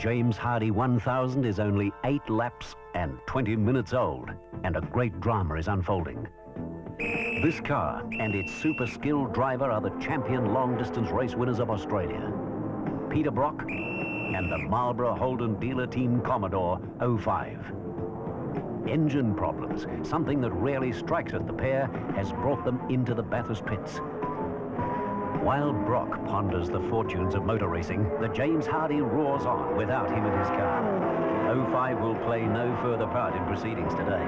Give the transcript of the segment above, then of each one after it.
James Hardie 1000 is only 8 laps and 20 minutes old, and a great drama is unfolding. This car and its super skilled driver are the champion long-distance race winners of Australia, Peter Brock and the Marlboro Holden Dealer Team Commodore 05. Engine problems, something that rarely strikes at the pair, has brought them into the Bathurst pits. While Brock ponders the fortunes of motor racing, the James Hardie roars on without him in his car. 05 will play no further part in proceedings today.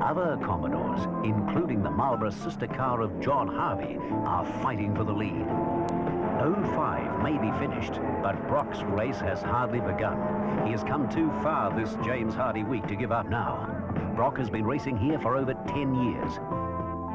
Other Commodores, including the Marlboro sister car of John Harvey, are fighting for the lead. 05 may be finished, but Brock's race has hardly begun. He has come too far this James Hardie week to give up now. Brock has been racing here for over 10 years.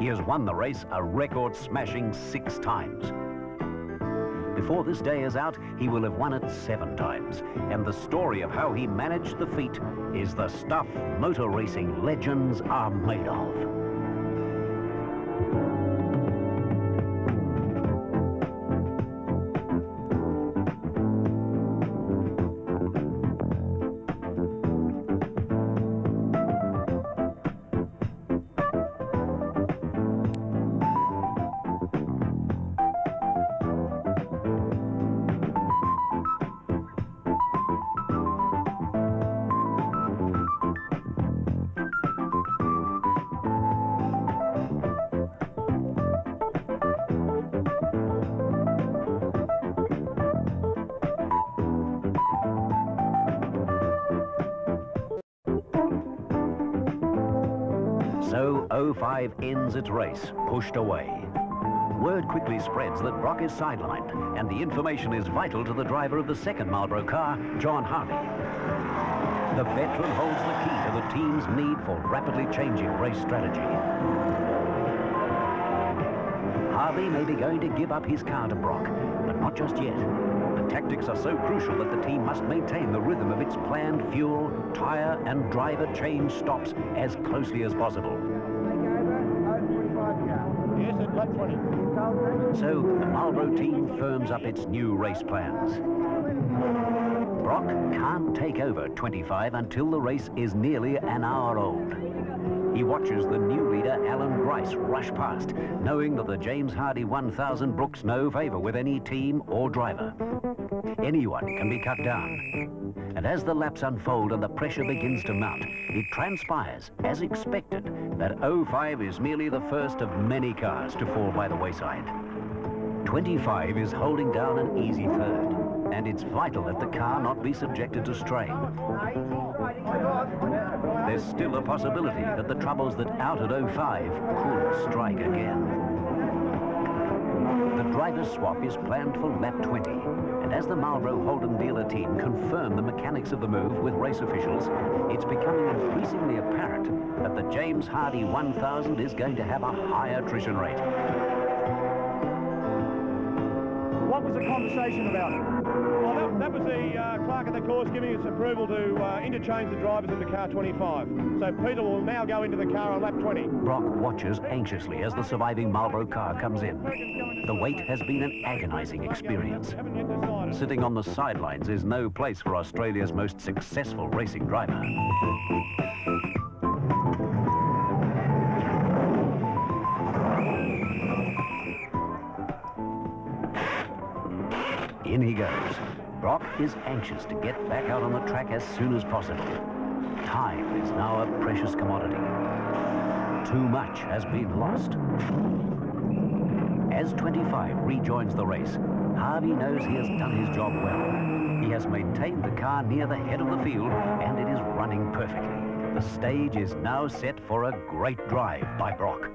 He has won the race a record-smashing 6 times. Before this day is out, he will have won it 7 times. And the story of how he managed the feat is the stuff motor racing legends are made of. So 05 ends its race, pushed away. Word quickly spreads that Brock is sidelined, and the information is vital to the driver of the second Marlboro car, John Harvey. The veteran holds the key to the team's need for rapidly changing race strategy. Harvey may be going to give up his car to Brock, but not just yet. The tactics are so crucial that the team must maintain the rhythm of its planned fuel, tyre and driver change stops as closely as possible. Yes, at lap 20. So the Marlboro team firms up its new race plans. Brock can't take over 25 until the race is nearly an hour old. He watches the new leader, Alan Grice, rush past, knowing that the James Hardie 1000 brooks no favour with any team or driver. Anyone can be cut down. And as the laps unfold and the pressure begins to mount, it transpires, as expected, that 05 is merely the first of many cars to fall by the wayside. 25 is holding down an easy third, and it's vital that the car not be subjected to strain. There's still a possibility that the troubles that outed 05 could strike again. The driver's swap is planned for lap 20, and as the Marlboro Holden Dealer Team confirm the mechanics of the move with race officials, it's becoming increasingly apparent that the James Hardie 1000 is going to have a high attrition rate. What was the conversation about? Well, that was the clerk of the course giving us approval to interchange the drivers into car 25. So Peter will now go into the car on lap 20. Brock watches anxiously as the surviving Marlboro car comes in. The wait has been an agonising experience. Sitting on the sidelines is no place for Australia's most successful racing driver. In he goes. Brock is anxious to get back out on the track as soon as possible. Time is now a precious commodity. Too much has been lost. As 25 rejoins the race, Harvey knows he has done his job well. He has maintained the car near the head of the field, and it is running perfectly. The stage is now set for a great drive by Brock.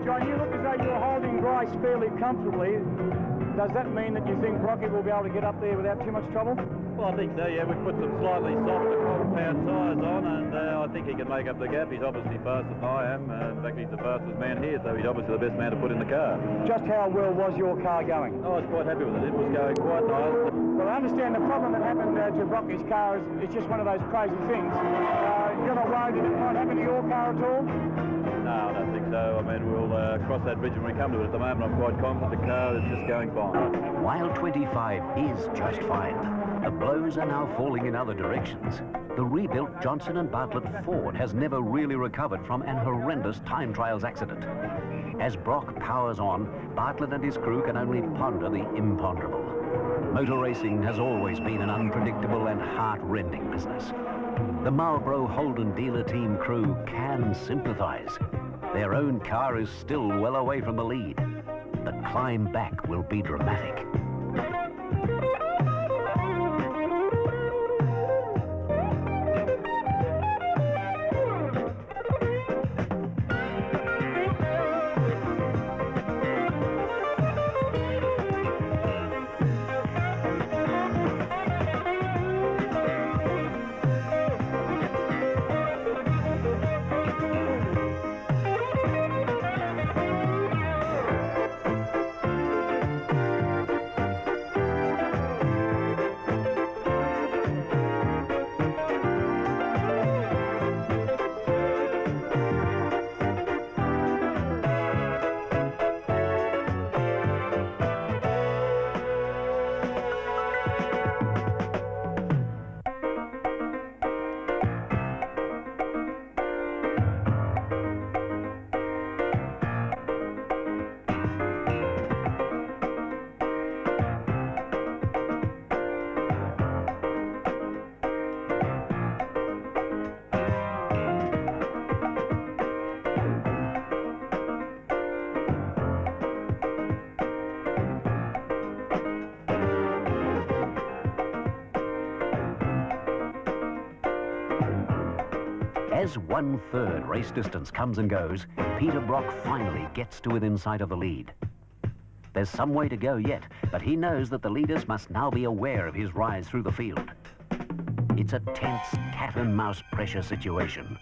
John, you look as though you're holding Grice fairly comfortably. Does that mean that you think Brocky will be able to get up there without too much trouble? Well, I think so, yeah. We've put some slightly softer quarter-pound tyres on, and I think he can make up the gap. He's obviously faster than I am. In fact, he's the fastest man here, so he's obviously the best man to put in the car. Just how well was your car going? I was quite happy with it. It was going quite nice. Well, I understand the problem that happened to Brocky's car is just one of those crazy things. You're not worried that it might happen to your car at all? No, I don't think so. I mean, we'll cross that bridge when we come to it. At the moment, I'm quite confident the car is just going fine. While 25 is just fine, the blows are now falling in other directions. The rebuilt Johnson & Bartlett Ford has never really recovered from an horrendous time trials accident. As Brock powers on, Bartlett and his crew can only ponder the imponderable. Motor racing has always been an unpredictable and heart-rending business. The Marlboro Holden Dealer Team crew can sympathize. Their own car is still well away from the lead. The climb back will be dramatic. As 1/3 race distance comes and goes, Peter Brock finally gets to within sight of the lead. There's some way to go yet, but he knows that the leaders must now be aware of his rise through the field. It's a tense cat-and-mouse pressure situation.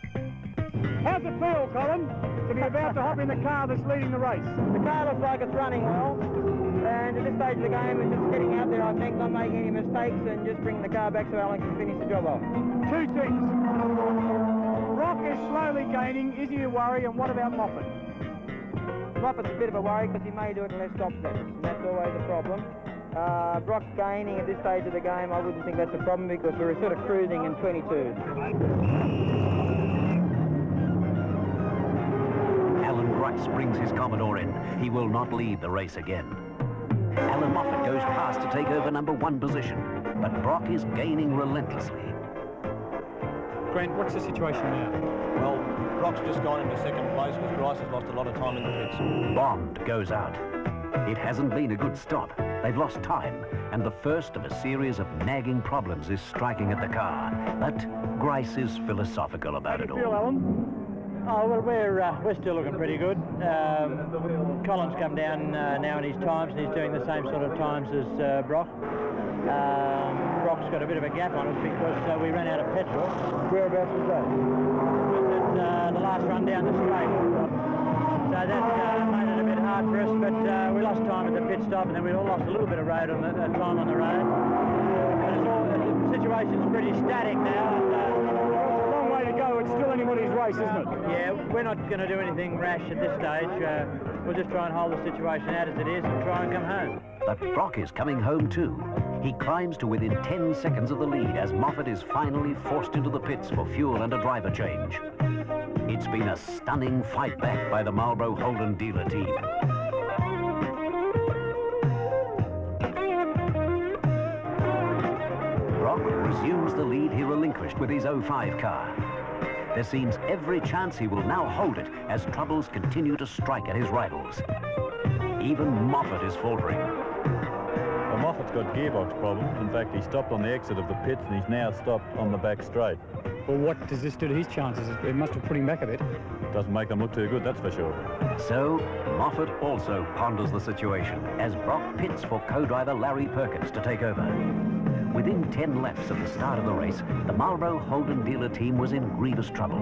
How's it feel, Colin, to be about to hop in the car that's leading the race? The car looks like it's running well, and at this stage of the game, it's just getting out there, I think, not making any mistakes, and just bringing the car back so Alan can finish the job off. Two things. Brock is slowly gaining. Is he a worry? And what about Moffat? Moffat's a bit of a worry because he may do it in less stop sets, and that's always a problem. Brock's gaining at this stage of the game. I wouldn't think that's a problem because we're sort of cruising in 22. Alan Grice brings his Commodore in. He will not lead the race again. Alan Moffat goes past to take over #1 position, but Brock is gaining relentlessly. Grant, what's the situation now? Well, Brock's just gone into second place because Grice has lost a lot of time in the pits. Bond goes out. It hasn't been a good stop. They've lost time, and the first of a series of nagging problems is striking at the car. But Grice is philosophical about it all. Alan? Oh, well, we're still looking pretty good. Colin's come down now in his times, and he's doing the same sort of times as Brock. Brock's got a bit of a gap on us because we ran out of petrol. Whereabouts was that? It was at the last run down the straight. So that made it a bit hard for us, but we lost time at the pit stop, and then we all lost a little bit of road on the time on the road. But the situation's pretty static now. Long way to go. It's still anybody's race, isn't it? Yeah, we're not going to do anything rash at this stage. We'll just try and hold the situation out as it is and try and come home. But Brock is coming home too. He climbs to within 10 seconds of the lead as Moffat is finally forced into the pits for fuel and a driver change. It's been a stunning fight back by the Marlboro Holden Dealer Team. Brock resumes the lead he relinquished with his 05 car. There seems every chance he will now hold it as troubles continue to strike at his rivals. Even Moffat is faltering. Well, Moffat's got gearbox problems. In fact, he stopped on the exit of the pits and he's now stopped on the back straight. Well, what does this do to his chances? It must have put him back a bit. Doesn't make them look too good, that's for sure. So, Moffat also ponders the situation as Brock pits for co-driver Larry Perkins to take over. Within 10 laps at the start of the race, the Marlboro Holden Dealer Team was in grievous trouble.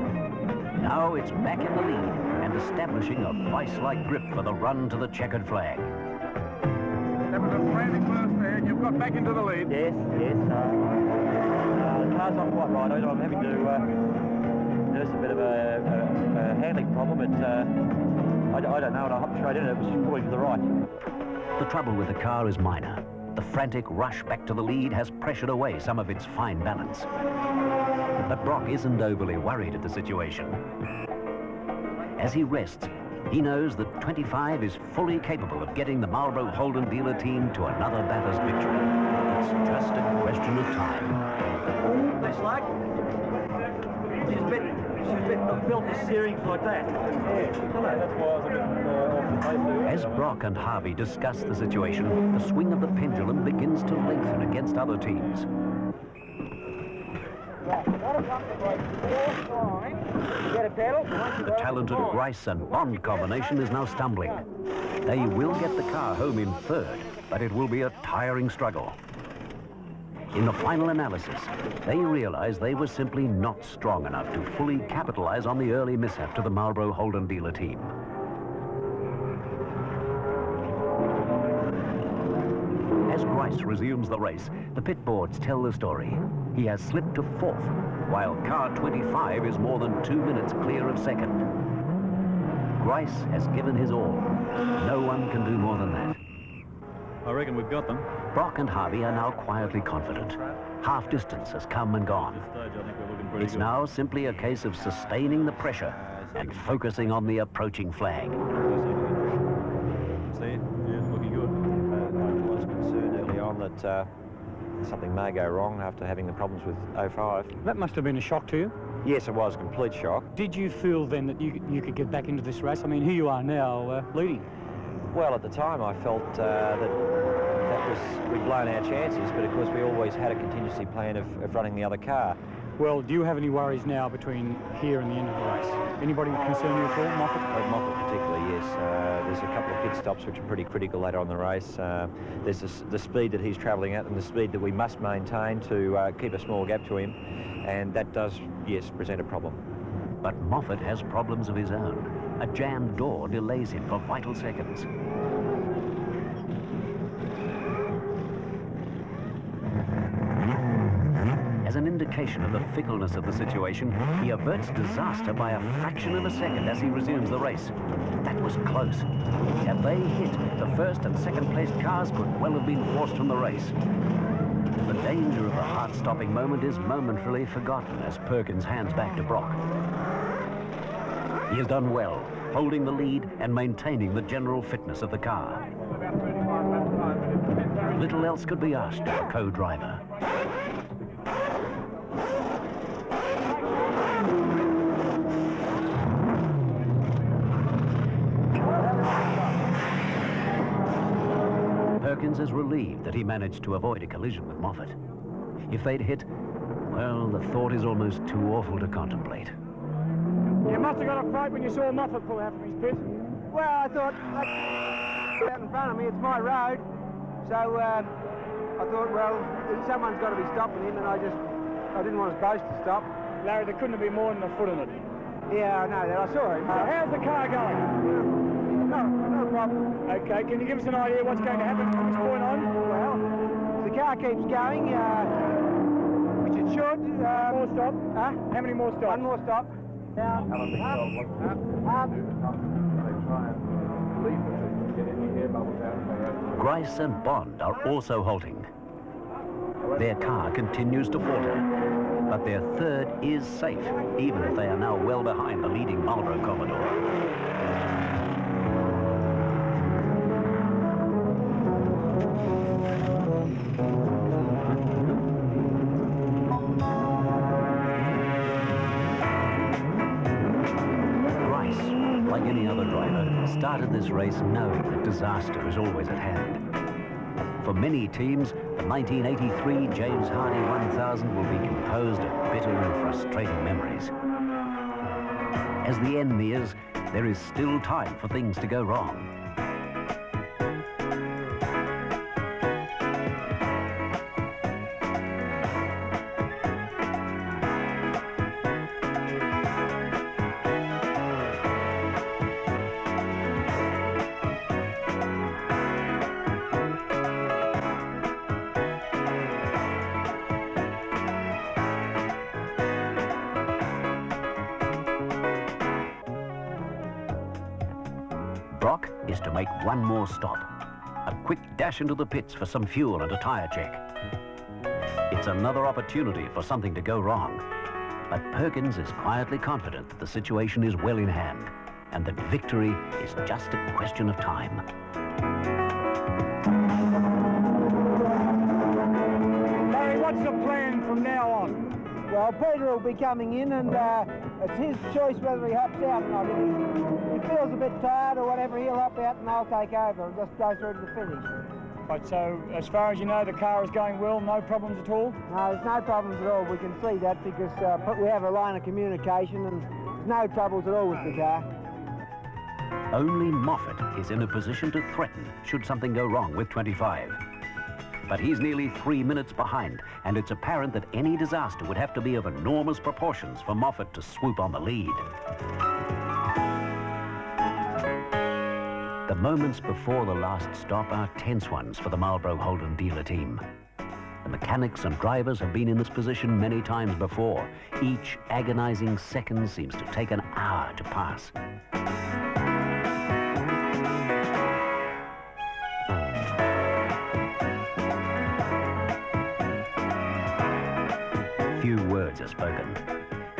Now it's back in the lead and establishing a vice-like grip for the run to the checkered flag. That was a frantic burst there, and you've got back into the lead. Yes. The car's not quite right. I'm having to nurse a bit of a handling problem. I don't know, and I hopped straight in. It was probably to the right. The trouble with the car is minor. The frantic rush back to the lead has pressured away some of its fine balance. But Brock isn't overly worried at the situation. As he rests, he knows that 25 is fully capable of getting the Marlboro Holden Dealer Team to another Bathurst victory. It's just a question of time. This like? She's a bit built the steering like that. That's why I was a bit off the pace. As Brock and Harvey discuss the situation, the swing of the pendulum begins to lengthen against other teams. The talented Grice and Bond combination is now stumbling. They will get the car home in third, but it will be a tiring struggle. In the final analysis, they realize they were simply not strong enough to fully capitalize on the early mishap to the Marlboro Holden Dealer Team. As Grice resumes the race, the pit boards tell the story. He has slipped to fourth, while car 25 is more than 2 minutes clear of second. Grice has given his all. No one can do more than that. I reckon we've got them. Brock and Harvey are now quietly confident. Half distance has come and gone. At this stage, I think we're looking pretty It's good. now simply a case of sustaining the pressure and focusing on the approaching flag. See it? Yeah, it's looking good. I was concerned early on that something may go wrong after having the problems with 05. That must have been a shock to you. Yes, it was a complete shock. Did you feel then that you could get back into this race? I mean, here you are now leading. Well, at the time I felt we'd blown our chances, but of course we always had a contingency plan of running the other car. Well, do you have any worries now between here and the end of the race? Anybody concern you at all, Moffat? Moffat particularly, yes. There's a couple of pit stops which are pretty critical later on in the race. There's the speed that he's travelling at and the speed that we must maintain to keep a small gap to him, and that does, yes, present a problem. But Moffat has problems of his own. A jammed door delays him for vital seconds. As an indication of the fickleness of the situation, he averts disaster by a fraction of a second as he resumes the race. That was close. Had they hit, the first and second place cars could well have been forced from the race. The danger of the heart-stopping moment is momentarily forgotten as Perkins hands back to Brock. He has done well, holding the lead and maintaining the general fitness of the car. Little else could be asked of a co-driver. Perkins is relieved that he managed to avoid a collision with Moffat. If they'd hit, well, the thought is almost too awful to contemplate. You must have got a fright when you saw Moffat pull out from his pit. Well, I thought, out in front of me, it's my road. So I thought, well, someone's got to be stopping him, and I didn't want us both to stop. Larry, there couldn't have been more than a foot in it. Yeah, I know that. I saw him. How's the car going? No problem. Okay, can you give us an idea what's going to happen from this point on? Well, the car keeps going, which it should. More stop? Huh? How many more stops? One more stop. Down. Grice and Bond are also halting. Their car continues to falter, but their third is safe, even if they are now well behind the leading Marlboro Commodore. Like any other driver, started this race knowing that disaster is always at hand. For many teams, the 1983 James Hardie 1000 will be composed of bitter and frustrating memories. As the end nears, there is still time for things to go wrong. Brock is to make one more stop. A quick dash into the pits for some fuel and a tyre check. It's another opportunity for something to go wrong. But Perkins is quietly confident that the situation is well in hand and that victory is just a question of time. Larry, what's the plan from now on? Well, Peter will be coming in, and it's his choice whether he hops out or not. If he feels a bit tired or whatever, he'll hop out and I'll take over and just go through to the finish. Right, so as far as you know, the car is going well, no problems at all? No, there's no problems at all. We can see that because we have a line of communication and there's no troubles at all with the car. Only Moffat is in a position to threaten should something go wrong with 25. But he's nearly 3 minutes behind, and it's apparent that any disaster would have to be of enormous proportions for Moffat to swoop on the lead. The moments before the last stop are tense ones for the Marlboro Holden Dealer Team. The mechanics and drivers have been in this position many times before. Each agonizing second seems to take an hour to pass. Few words are spoken.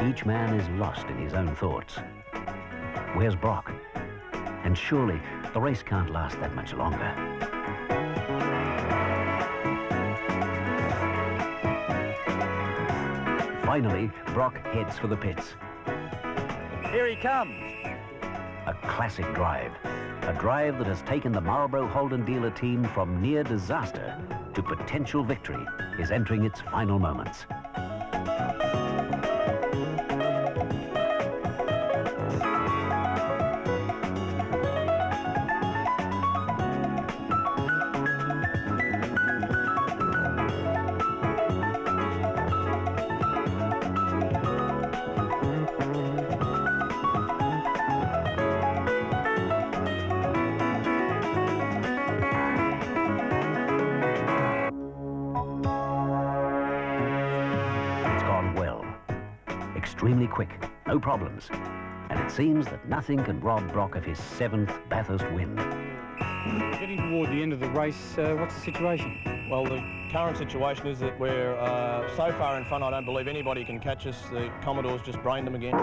Each man is lost in his own thoughts. Where's Brock? And surely the race can't last that much longer. Finally, Brock heads for the pits. Here he comes. A classic drive. A drive that has taken the Marlboro Holden Dealer Team from near disaster to potential victory is entering its final moments. Extremely quick, no problems. And it seems that nothing can rob Brock of his 7th Bathurst win. Getting toward the end of the race, what's the situation? Well, the current situation is that we're so far in front, I don't believe anybody can catch us. The Commodore's just brained them again.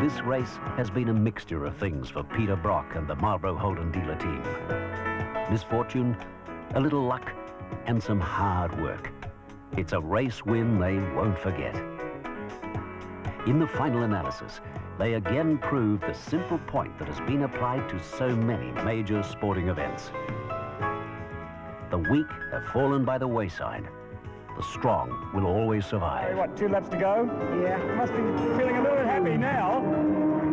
This race has been a mixture of things for Peter Brock and the Marlboro Holden Dealer Team. Misfortune, a little luck, and some hard work. It's a race win they won't forget. In the final analysis, they again proved the simple point that has been applied to so many major sporting events. The weak have fallen by the wayside. The strong will always survive. Hey, what, 2 laps to go? Yeah. You must be feeling a little bit happy now.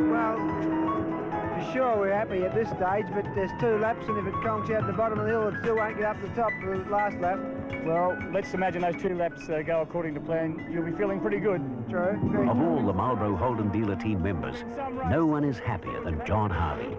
Well, for sure we're happy at this stage, but there's 2 laps, and if it conks out the bottom of the hill, it still won't get up the top for the last lap. Well, let's imagine those 2 laps go according to plan. You'll be feeling pretty good. True. Of all the Marlboro Holden Dealer Team members, no one is happier than John Harvey.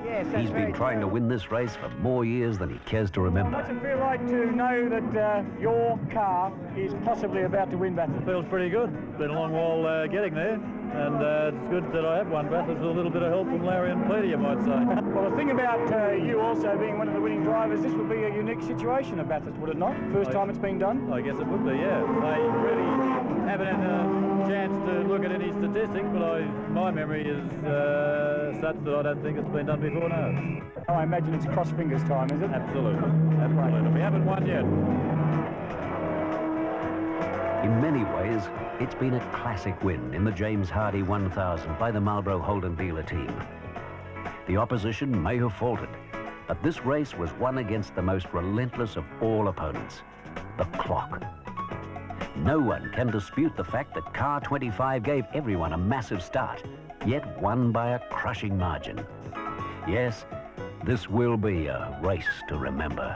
Yes, that's He's been trying to win this race for more years than he cares to remember. What's it feel like to know that your car is possibly about to win Bathurst? Feels pretty good. Been a long while getting there, and it's good that I have won Bathurst with a little bit of help from Larry and Peter, you might say. Well, the thing about you also being one of the winning drivers, this would be a unique situation at Bathurst, would it not? First time it's been done? I guess it would be, yeah. I really haven't had a chance to look at any statistics, but my memory is such that I don't think it's been done before now. Oh, I imagine it's cross fingers time, is it? Absolutely. Absolutely. We haven't won yet. In many ways, it's been a classic win in the James Hardie 1000 by the Marlboro Holden Dealer Team. The opposition may have faltered, but this race was won against the most relentless of all opponents, the clock. No one can dispute the fact that car 25 gave everyone a massive start, yet won by a crushing margin. Yes, this will be a race to remember.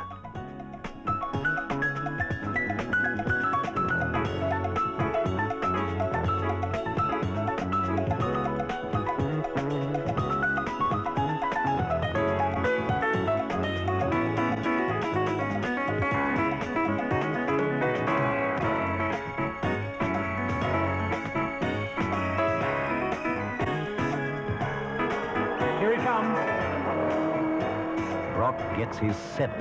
Brock gets his 7th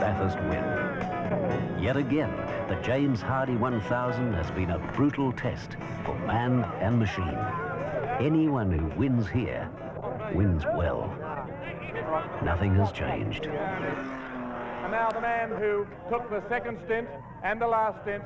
Bathurst win. Yet again, the James Hardie 1000 has been a brutal test for man and machine. Anyone who wins here wins well. Nothing has changed. And now the man who took the second stint and the last stint